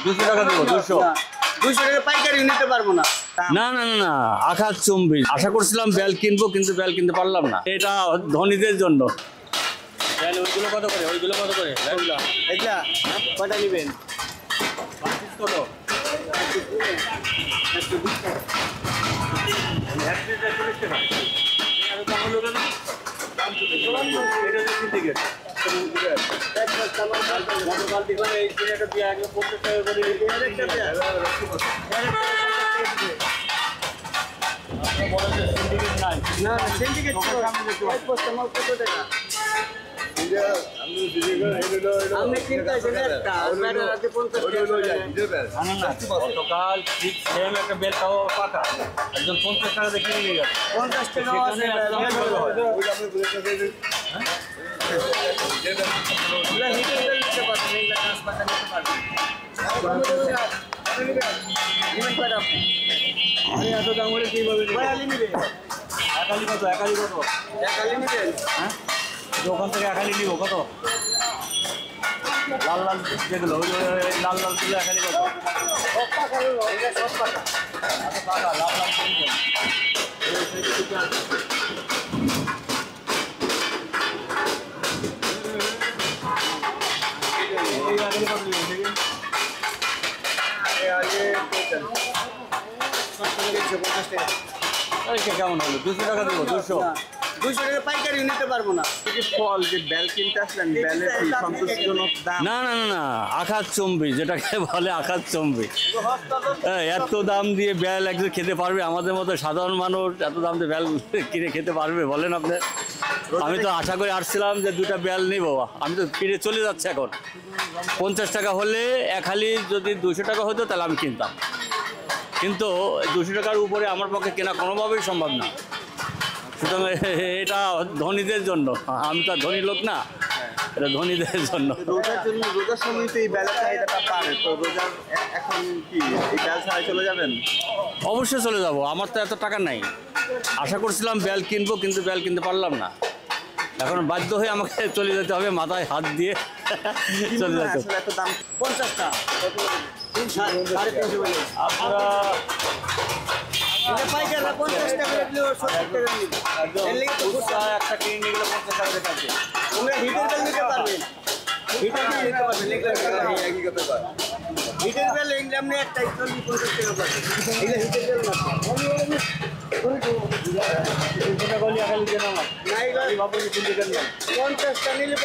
200 টাকা দেবো 200 টাকা পাইকারি নিতে পারবো না। না না না না আঘাত চম্বি আশা করছিলাম বেল কিনবো কিন্তু বেল কিনতে পারলাম না এটা ধনীদের জন্য বেল ওইগুলো কত করে বেলগুলো এটা কয়টা নেবেন? কত না সিন্ডিকেট কত টাকা? আপনি কিনতে আসেন একটা রাতে 50 সকাল ঠিক সেম একটা বেল তাও পাকা একজন 50 টাকা দিয়ে কিনে নিয়ে গেছে 50 টাকা আছে এগুলা হিটের বেল নিতে পারবেন, এগুলা কাঁচ পাতা নিতে পারবেন। নিবেন কয়টা আপনি? আরে এত দাম হলে কিভাবে কয় আলি নিবেন? একালি কত এক আলি নিবেন? হ্যাঁ ওখান থেকে একালি নিব কত লাল লাল যেগুলো ওই লাল লাল গুলো একালি কত সব পাকা হলো, এটা সব পাকা। আচ্ছা পাকা লাল লাল কিনবেন এই একালি কত নেবেন দেখি কেমন হলো 200 টাকা দেবো 200 টাকা পাইকারি নিতে পারবো না। ফল যে বেল কিনতে আসলেন বেলের কি সন্তোষজনক দাম? না না না না আঘাত চম্বি যেটাকে বলে আঘাত চম্বি এত দাম দিয়ে বেল একজন খেতে পারবে আমাদের মতো সাধারণ মানুষ এত দাম দিয়ে বেল কিনে খেতে পারবে বলেন আপনি আমি তো আশা করে আসছিলাম যে 2টা বেল নিব আমি তো ফিরে চলে যাচ্ছে এখন 50 টাকা হলে এক হালি যদি 200 টাকা হতো তাহলে আমি কিনতাম কিন্তু 200 টাকার উপরে আমার পক্ষে কেনা কোনোভাবেই সম্ভব না সুতরাং এটা ধনীদের জন্য আমি তো আর ধনী লোক না এটা ধনীদের জন্য রোজার সময় তো এই বেলের চাহিদাটা বাড়ে তো রোজার এখন কি এই বেল ছাড়াই চলে যাবেন? অবশ্যই চলে যাব আমার তো এত টাকা নাই আশা করছিলাম বেল কিনবো কিন্তু বেল কিনতে পারলাম না এখন বাধ্য হয়ে আমাকে চলে যেতে হবে মাথায় হাত দিয়ে চলে যেতে হবে। আসলে এত দাম 50 টাকা 350 বলে আপনারা এটা পাইকাররা 50 টাকা দিলে 70 টাকা নিবে। এর লেগে তো খুচরা একটা কিনে নিয়ে গেলে 50 টাকা দিয়ে থাকবে তোমরা হিটের বেল নিতে পারবেন, হিটের বেল নিতে পারবেন, একই কথা কয়। হিটের বেল এগুলো আপনি একটা 50 টাকা পাবেন। এগুলো হিটের বেল না। টাকা হলে একালি দিয়ে নাও না এগুলো বাবু কিনতে গেলেন 50 টাকা নিলে